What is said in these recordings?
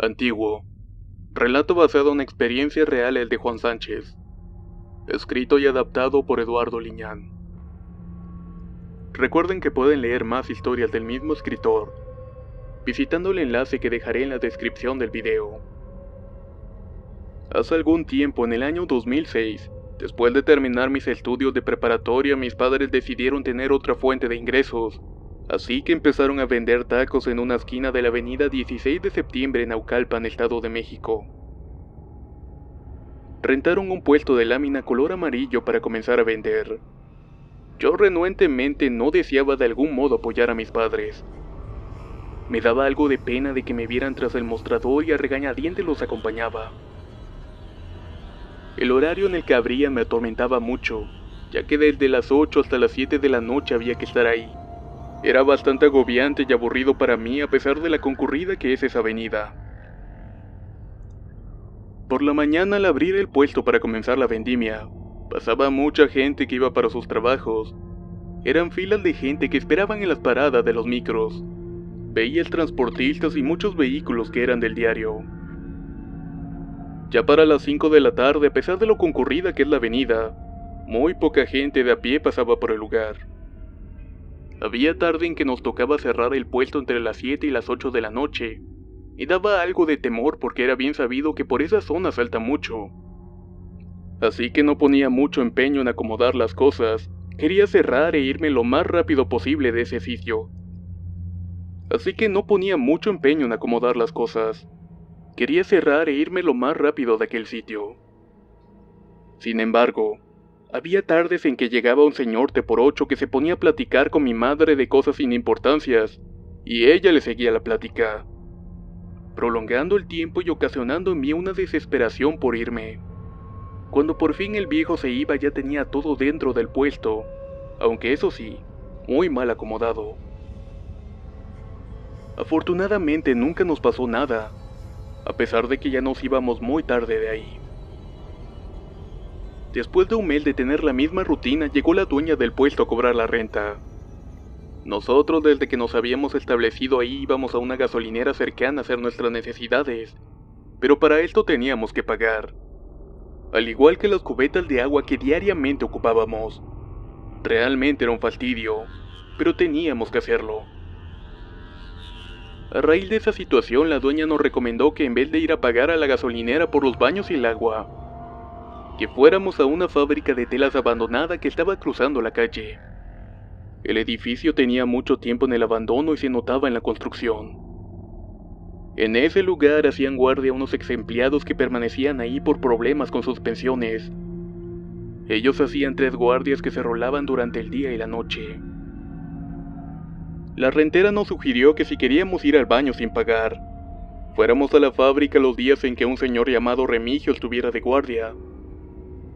Antiguo. Relato basado en experiencias reales de Juan Sánchez. Escrito y adaptado por Eduardo Liñán. Recuerden que pueden leer más historias del mismo escritor visitando el enlace que dejaré en la descripción del video. Hace algún tiempo, en el año 2006, después de terminar mis estudios de preparatoria, mis padres decidieron tener otra fuente de ingresos, así que empezaron a vender tacos en una esquina de la avenida 16 de septiembre en Naucalpan, Estado de México. Rentaron un puesto de lámina color amarillo para comenzar a vender. Yo renuentemente no deseaba de algún modo apoyar a mis padres. Me daba algo de pena de que me vieran tras el mostrador y a regañadientes los acompañaba. El horario en el que abrían me atormentaba mucho, ya que desde las 8 hasta las 7 de la noche había que estar ahí. Era bastante agobiante y aburrido para mí a pesar de la concurrida que es esa avenida. Por la mañana, al abrir el puesto para comenzar la vendimia, pasaba mucha gente que iba para sus trabajos. Eran filas de gente que esperaban en las paradas de los micros. Veías transportistas y muchos vehículos que eran del diario. Ya para las 5 de la tarde, a pesar de lo concurrida que es la avenida, muy poca gente de a pie pasaba por el lugar. Había tarde en que nos tocaba cerrar el puesto entre las 7 y las 8 de la noche, y daba algo de temor porque era bien sabido que por esa zona salta mucho. Así que no ponía mucho empeño en acomodar las cosas, quería cerrar e irme lo más rápido posible de ese sitio. Quería cerrar e irme lo más rápido de aquel sitio. Sin embargo, había tardes en que llegaba un señor de por ocho que se ponía a platicar con mi madre de cosas sin importancias, y ella le seguía la plática, prolongando el tiempo y ocasionando en mí una desesperación por irme. Cuando por fin el viejo se iba, ya tenía todo dentro del puesto, aunque eso sí, muy mal acomodado. Afortunadamente nunca nos pasó nada, a pesar de que ya nos íbamos muy tarde de ahí. Después de un mes de tener la misma rutina, llegó la dueña del puesto a cobrar la renta. Nosotros, desde que nos habíamos establecido ahí, íbamos a una gasolinera cercana a hacer nuestras necesidades, pero para esto teníamos que pagar, al igual que las cubetas de agua que diariamente ocupábamos. Realmente era un fastidio, pero teníamos que hacerlo. A raíz de esa situación, la dueña nos recomendó que en vez de ir a pagar a la gasolinera por los baños y el agua, que fuéramos a una fábrica de telas abandonada que estaba cruzando la calle. El edificio tenía mucho tiempo en el abandono y se notaba en la construcción. En ese lugar hacían guardia unos exempleados que permanecían ahí por problemas con sus pensiones. Ellos hacían 3 guardias que se rolaban durante el día y la noche. La rentera nos sugirió que si queríamos ir al baño sin pagar, fuéramos a la fábrica los días en que un señor llamado Remigio estuviera de guardia,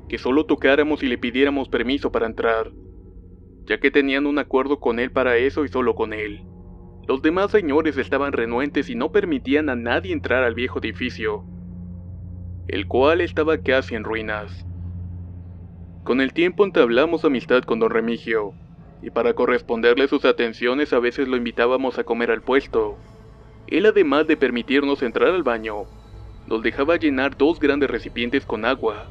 que solo tocáramos y le pidiéramos permiso para entrar, ya que tenían un acuerdo con él para eso y solo con él. Los demás señores estaban renuentes y no permitían a nadie entrar al viejo edificio, el cual estaba casi en ruinas. Con el tiempo entablamos amistad con don Remigio, y para corresponderle sus atenciones a veces lo invitábamos a comer al puesto. Él, además de permitirnos entrar al baño, nos dejaba llenar 2 grandes recipientes con agua,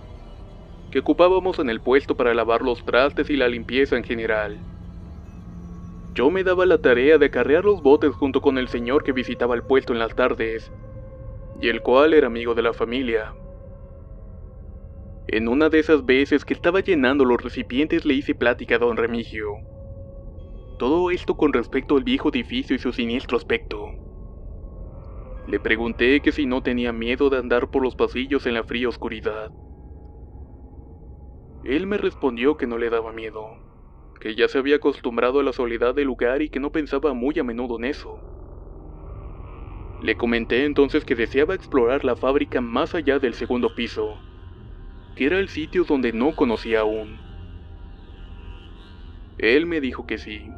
que ocupábamos en el puesto para lavar los trastes y la limpieza en general. Yo me daba la tarea de acarrear los botes junto con el señor que visitaba el puesto en las tardes, y el cual era amigo de la familia. En una de esas veces que estaba llenando los recipientes le hice plática a don Remigio. Todo esto con respecto al viejo edificio y su siniestro aspecto. Le pregunté que si no tenía miedo de andar por los pasillos en la fría oscuridad. Él me respondió que no le daba miedo, que ya se había acostumbrado a la soledad del lugar y que no pensaba muy a menudo en eso. Le comenté entonces que deseaba explorar la fábrica más allá del 2º piso, que era el sitio donde no conocía aún. Él me dijo que sí,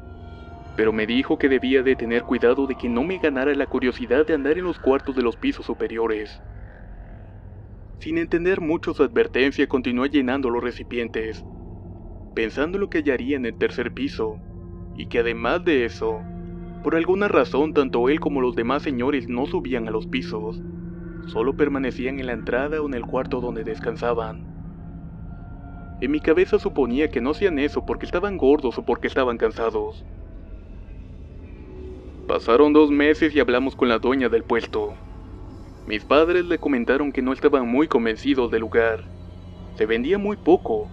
pero me dijo que debía de tener cuidado de que no me ganara la curiosidad de andar en los cuartos de los pisos superiores. Sin entender mucho su advertencia, continué llenando los recipientes, pensando en lo que hallaría en el 3er piso, y que además de eso, por alguna razón tanto él como los demás señores no subían a los pisos. solo permanecían en la entrada o en el cuarto donde descansaban. En mi cabeza suponía que no hacían eso porque estaban gordos o porque estaban cansados. Pasaron 2 meses y hablamos con la dueña del puesto. Mis padres le comentaron que no estaban muy convencidos del lugar. Se vendía muy poco.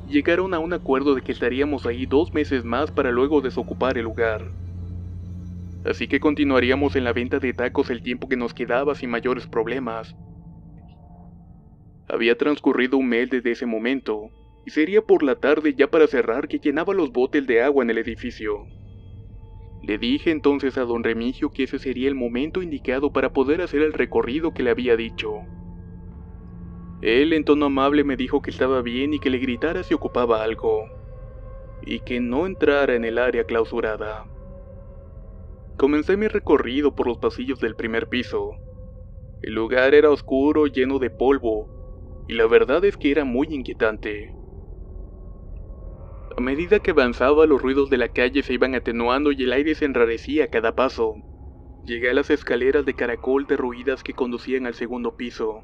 Llegaron a un acuerdo de que estaríamos ahí 2 meses más para luego desocupar el lugar. Así que continuaríamos en la venta de tacos el tiempo que nos quedaba sin mayores problemas. Había transcurrido un mes desde ese momento, y sería por la tarde ya para cerrar que llenaba los botes de agua en el edificio. Le dije entonces a don Remigio que ese sería el momento indicado para poder hacer el recorrido que le había dicho. Él en tono amable me dijo que estaba bien y que le gritara si ocupaba algo, y que no entrara en el área clausurada. Comencé mi recorrido por los pasillos del primer piso. El lugar era oscuro, lleno de polvo, y la verdad es que era muy inquietante. A medida que avanzaba, los ruidos de la calle se iban atenuando y el aire se enrarecía a cada paso. Llegué a las escaleras de caracol derruidas que conducían al segundo piso.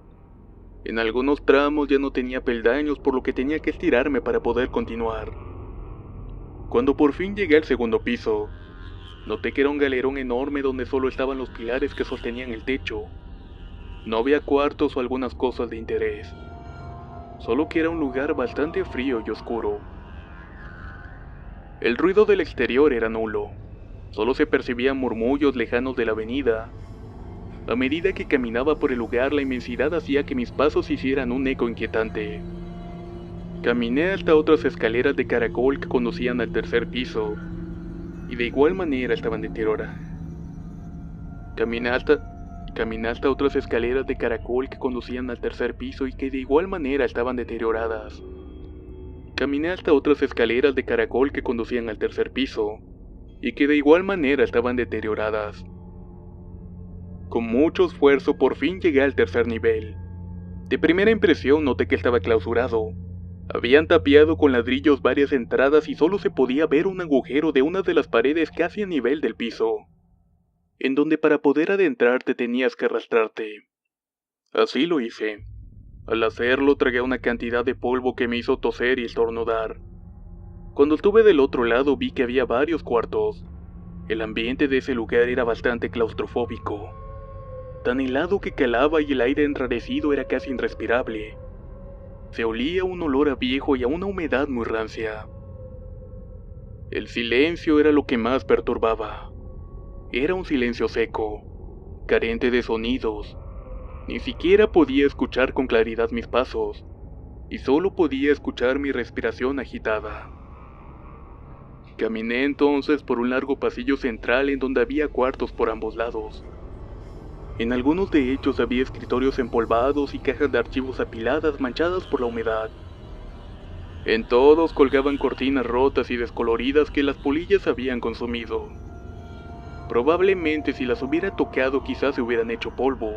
En algunos tramos ya no tenía peldaños, por lo que tenía que estirarme para poder continuar. Cuando por fin llegué al segundo piso, noté que era un galerón enorme donde solo estaban los pilares que sostenían el techo. No había cuartos o algunas cosas de interés, solo que era un lugar bastante frío y oscuro. El ruido del exterior era nulo, solo se percibían murmullos lejanos de la avenida. A medida que caminaba por el lugar, la inmensidad hacía que mis pasos hicieran un eco inquietante. Caminé hasta otras escaleras de caracol que conducían al tercer piso, y de igual manera estaban deterioradas. Caminé hasta otras escaleras de caracol que conducían al tercer piso y que de igual manera estaban deterioradas. Caminé hasta otras escaleras de caracol que conducían al tercer piso, y que de igual manera estaban deterioradas. Con mucho esfuerzo por fin llegué al tercer nivel. De primera impresión noté que estaba clausurado. Habían tapiado con ladrillos varias entradas y solo se podía ver un agujero de una de las paredes casi a nivel del piso, en donde para poder adentrarte tenías que arrastrarte. Así lo hice. Al hacerlo tragué una cantidad de polvo que me hizo toser y estornudar. Cuando estuve del otro lado vi que había varios cuartos. El ambiente de ese lugar era bastante claustrofóbico. Tan helado que calaba y el aire enrarecido era casi irrespirable. Se olía un olor a viejo y a una humedad muy rancia. El silencio era lo que más perturbaba. Era un silencio seco, carente de sonidos. Ni siquiera podía escuchar con claridad mis pasos, y solo podía escuchar mi respiración agitada. Caminé entonces por un largo pasillo central en donde había cuartos por ambos lados. En algunos de ellos había escritorios empolvados y cajas de archivos apiladas manchadas por la humedad. En todos colgaban cortinas rotas y descoloridas que las polillas habían consumido. Probablemente si las hubiera tocado quizás se hubieran hecho polvo.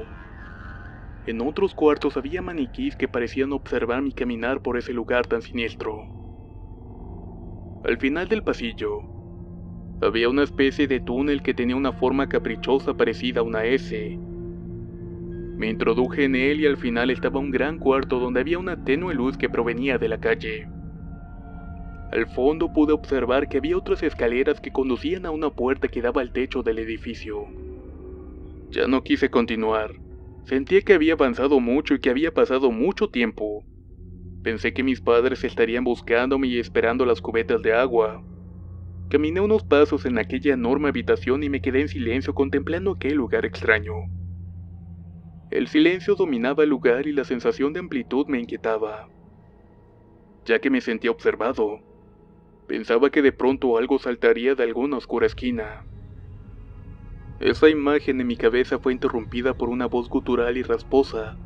En otros cuartos había maniquís que parecían observar mi caminar por ese lugar tan siniestro. Al final del pasillo, había una especie de túnel que tenía una forma caprichosa parecida a una S. Me introduje en él y al final estaba un gran cuarto donde había una tenue luz que provenía de la calle. Al fondo pude observar que había otras escaleras que conducían a una puerta que daba al techo del edificio. Ya no quise continuar. Sentía que había avanzado mucho y que había pasado mucho tiempo. Pensé que mis padres estarían buscándome y esperando las cubetas de agua. Caminé unos pasos en aquella enorme habitación y me quedé en silencio contemplando aquel lugar extraño. El silencio dominaba el lugar y la sensación de amplitud me inquietaba, ya que me sentía observado. Pensaba que de pronto algo saltaría de alguna oscura esquina. Esa imagen en mi cabeza fue interrumpida por una voz gutural y rasposa,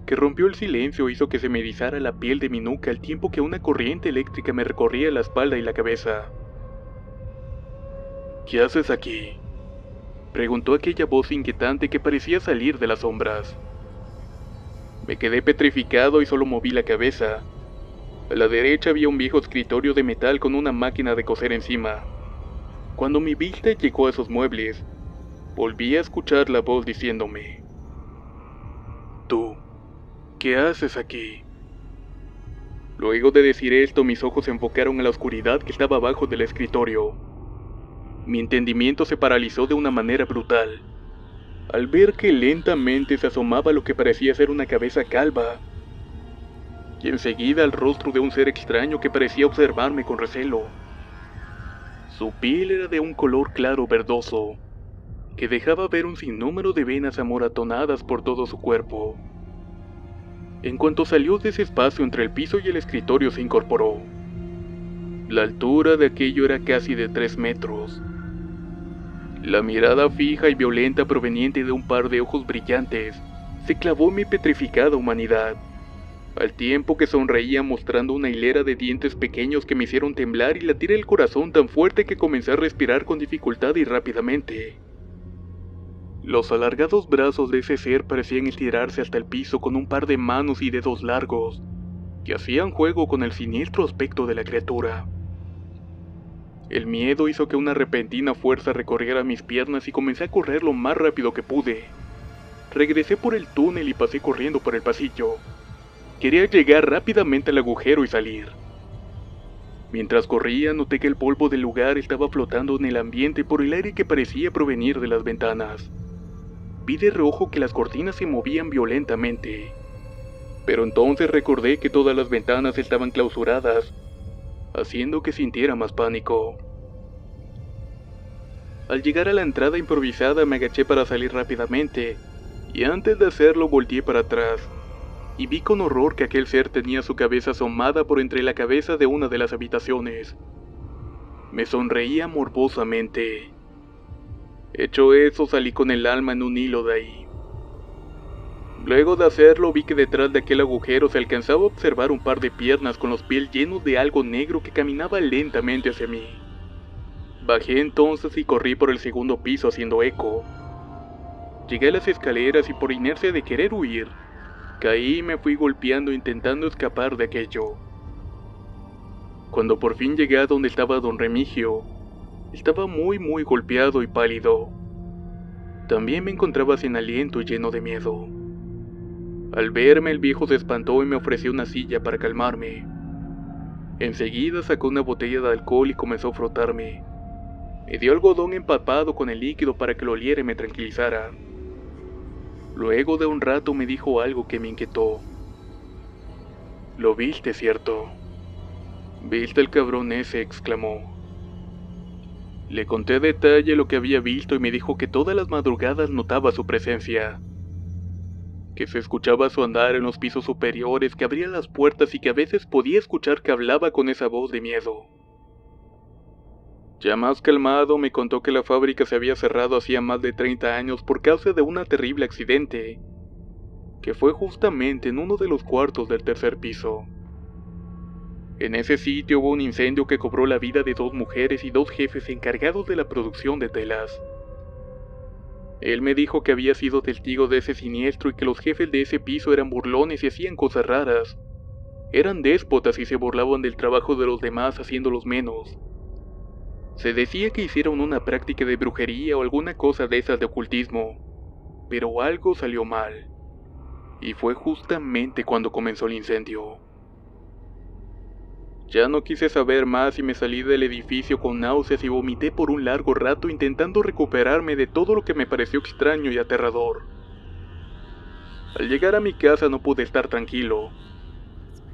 que rompió el silencio e hizo que se me erizara la piel de mi nuca al tiempo que una corriente eléctrica me recorría la espalda y la cabeza. ¿Qué haces aquí?, preguntó aquella voz inquietante que parecía salir de las sombras. Me quedé petrificado y solo moví la cabeza. A la derecha había un viejo escritorio de metal con una máquina de coser encima. Cuando mi vista llegó a esos muebles, volví a escuchar la voz diciéndome: tú? ¿Qué haces aquí? Luego de decir esto, mis ojos se enfocaron en la oscuridad que estaba abajo del escritorio. Mi entendimiento se paralizó de una manera brutal, al ver que lentamente se asomaba lo que parecía ser una cabeza calva, y enseguida el rostro de un ser extraño que parecía observarme con recelo. Su piel era de un color claro verdoso, que dejaba ver un sinnúmero de venas amoratonadas por todo su cuerpo. En cuanto salió de ese espacio entre el piso y el escritorio se incorporó. La altura de aquello era casi de 3 metros. La mirada fija y violenta proveniente de un par de ojos brillantes se clavó en mi petrificada humanidad, al tiempo que sonreía mostrando una hilera de dientes pequeños que me hicieron temblar y latir el corazón tan fuerte que comencé a respirar con dificultad y rápidamente. Los alargados brazos de ese ser parecían estirarse hasta el piso con un par de manos y dedos largos, que hacían juego con el siniestro aspecto de la criatura. El miedo hizo que una repentina fuerza recorriera mis piernas y comencé a correr lo más rápido que pude. Regresé por el túnel y pasé corriendo por el pasillo. Quería llegar rápidamente al agujero y salir. Mientras corría, noté que el polvo del lugar estaba flotando en el ambiente por el aire que parecía provenir de las ventanas. Vi de reojo que las cortinas se movían violentamente, pero entonces recordé que todas las ventanas estaban clausuradas, haciendo que sintiera más pánico. Al llegar a la entrada improvisada me agaché para salir rápidamente, y antes de hacerlo volteé para atrás, y vi con horror que aquel ser tenía su cabeza asomada por entre la cabeza de una de las habitaciones. Me sonreía morbosamente. Hecho eso, salí con el alma en un hilo de ahí. Luego de hacerlo, vi que detrás de aquel agujero se alcanzaba a observar un par de piernas con los pies llenos de algo negro que caminaba lentamente hacia mí. Bajé entonces y corrí por el segundo piso haciendo eco. Llegué a las escaleras y por inercia de querer huir, caí y me fui golpeando intentando escapar de aquello. Cuando por fin llegué a donde estaba don Remigio, estaba muy golpeado y pálido. También me encontraba sin aliento y lleno de miedo. Al verme, el viejo se espantó y me ofreció una silla para calmarme. Enseguida sacó una botella de alcohol y comenzó a frotarme. Me dio algodón empapado con el líquido para que lo oliera y me tranquilizara. Luego de un rato me dijo algo que me inquietó. «Lo viste, ¿cierto?» «¿Viste el cabrón ese?», exclamó. Le conté a detalle lo que había visto y me dijo que todas las madrugadas notaba su presencia, que se escuchaba su andar en los pisos superiores, que abría las puertas y que a veces podía escuchar que hablaba con esa voz de miedo. Ya más calmado, me contó que la fábrica se había cerrado hacía más de 30 años por causa de un terrible accidente, que fue justamente en uno de los cuartos del tercer piso. En ese sitio hubo un incendio que cobró la vida de 2 mujeres y 2 jefes encargados de la producción de telas. Él me dijo que había sido testigo de ese siniestro y que los jefes de ese piso eran burlones y hacían cosas raras. Eran déspotas y se burlaban del trabajo de los demás haciéndolos menos. Se decía que hicieron una práctica de brujería o alguna cosa de esas de ocultismo, pero algo salió mal. Y fue justamente cuando comenzó el incendio. Ya no quise saber más y me salí del edificio con náuseas y vomité por un largo rato intentando recuperarme de todo lo que me pareció extraño y aterrador. Al llegar a mi casa no pude estar tranquilo.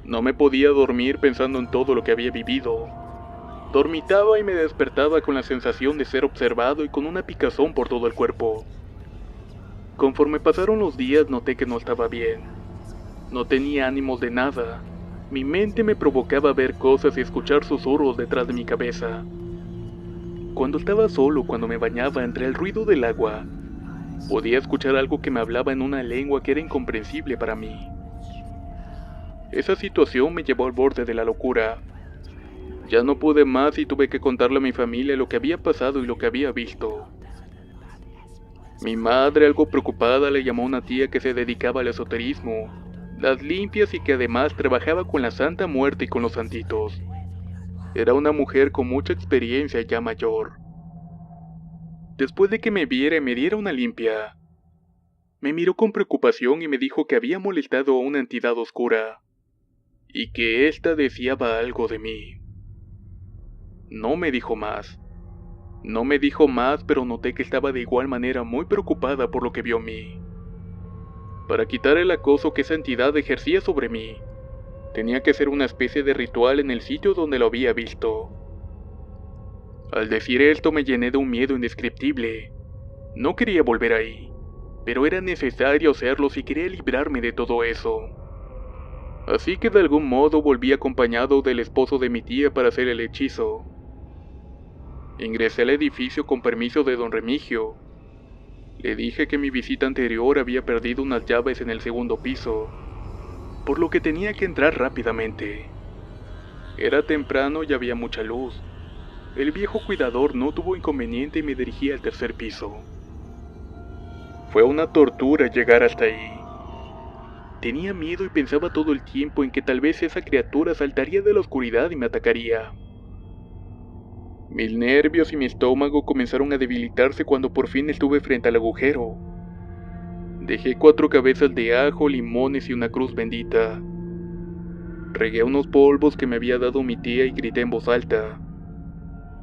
No me podía dormir pensando en todo lo que había vivido. Dormitaba y me despertaba con la sensación de ser observado y con una picazón por todo el cuerpo. Conforme pasaron los días noté que no estaba bien. No tenía ánimos de nada. Mi mente me provocaba ver cosas y escuchar susurros detrás de mi cabeza. Cuando estaba solo, cuando me bañaba entre el ruido del agua, podía escuchar algo que me hablaba en una lengua que era incomprensible para mí. Esa situación me llevó al borde de la locura. Ya no pude más y tuve que contarle a mi familia lo que había pasado y lo que había visto. Mi madre, algo preocupada, le llamó a una tía que se dedicaba al esoterismo, las limpias y que además trabajaba con la Santa Muerte y con los santitos. Era una mujer con mucha experiencia ya mayor. Después de que me viera y me diera una limpia, Me miró con preocupación y me dijo que había molestado a una entidad oscura, y que ésta deseaba algo de mí. No me dijo más. No me dijo más, pero noté que estaba de igual manera muy preocupada por lo que vio en mí. Para quitar el acoso que esa entidad ejercía sobre mí, tenía que hacer una especie de ritual en el sitio donde lo había visto. Al decir esto me llené de un miedo indescriptible. No quería volver ahí, pero era necesario hacerlo si quería librarme de todo eso. Así que de algún modo volví acompañado del esposo de mi tía para hacer el hechizo. Ingresé al edificio con permiso de don Remigio. Le dije que mi visita anterior había perdido unas llaves en el segundo piso, por lo que tenía que entrar rápidamente. Era temprano y había mucha luz. El viejo cuidador no tuvo inconveniente y me dirigí al tercer piso. Fue una tortura llegar hasta ahí. Tenía miedo y pensaba todo el tiempo en que tal vez esa criatura saltaría de la oscuridad y me atacaría. Mis nervios y mi estómago comenzaron a debilitarse cuando por fin estuve frente al agujero. Dejé 4 cabezas de ajo, limones y una cruz bendita. Regué unos polvos que me había dado mi tía y grité en voz alta: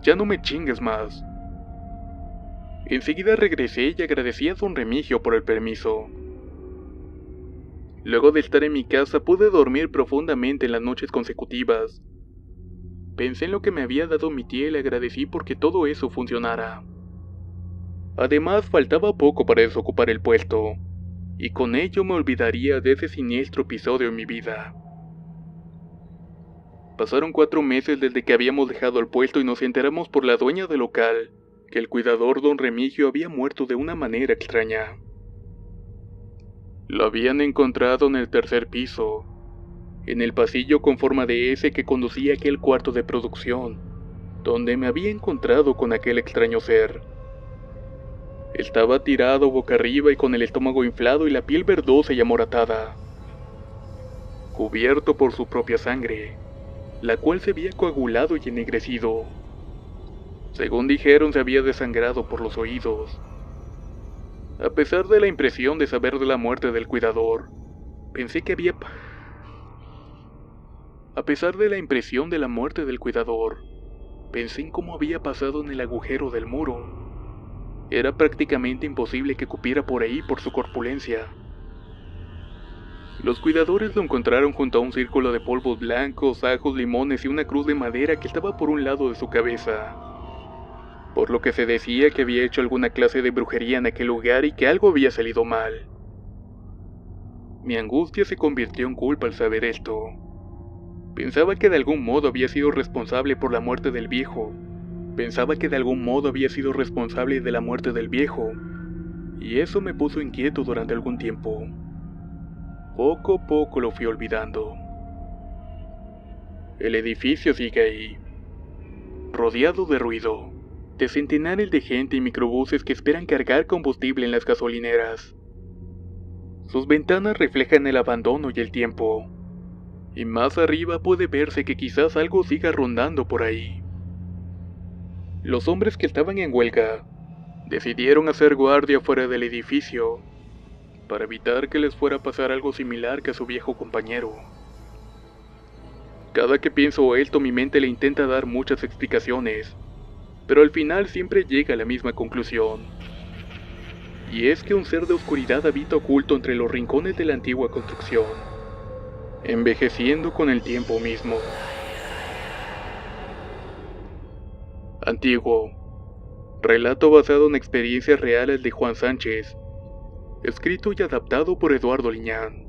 «Ya no me chingues más». Enseguida regresé y agradecí a don Remigio por el permiso. Luego de estar en mi casa pude dormir profundamente en las noches consecutivas. Pensé en lo que me había dado mi tía y le agradecí porque todo eso funcionara. Además, faltaba poco para desocupar el puesto, y con ello me olvidaría de ese siniestro episodio en mi vida. Pasaron 4 meses desde que habíamos dejado el puesto y nos enteramos por la dueña del local que el cuidador don Remigio había muerto de una manera extraña. Lo habían encontrado en el tercer piso, en el pasillo con forma de S que conducía a aquel cuarto de producción, donde me había encontrado con aquel extraño ser. Estaba tirado boca arriba y con el estómago inflado y la piel verdosa y amoratada, cubierto por su propia sangre, la cual se había coagulado y ennegrecido. Según dijeron, se había desangrado por los oídos. A pesar de la impresión de saber de la muerte del cuidador, pensé que había... A pesar de la impresión de la muerte del cuidador, pensé en cómo había pasado en el agujero del muro. Era prácticamente imposible que cupiera por ahí por su corpulencia. Los cuidadores lo encontraron junto a un círculo de polvos blancos, ajos, limones y una cruz de madera que estaba por un lado de su cabeza, por lo que se decía que había hecho alguna clase de brujería en aquel lugar y que algo había salido mal. Mi angustia se convirtió en culpa al saber esto. Pensaba que de algún modo había sido responsable por la muerte del viejo. Pensaba que de algún modo había sido responsable de la muerte del viejo, y eso me puso inquieto durante algún tiempo. Poco a poco lo fui olvidando. El edificio sigue ahí, rodeado de ruido, de centenares de gente y microbuses que esperan cargar combustible en las gasolineras. Sus ventanas reflejan el abandono y el tiempo, y más arriba puede verse que quizás algo siga rondando por ahí. Los hombres que estaban en huelga decidieron hacer guardia fuera del edificio para evitar que les fuera a pasar algo similar que a su viejo compañero. Cada que pienso esto, mi mente le intenta dar muchas explicaciones, pero al final siempre llega a la misma conclusión. Y es que un ser de oscuridad habita oculto entre los rincones de la antigua construcción, envejeciendo con el tiempo mismo. Antiguo. Relato basado en experiencias reales de Juan Sánchez. Escrito y adaptado por Eduardo Liñán.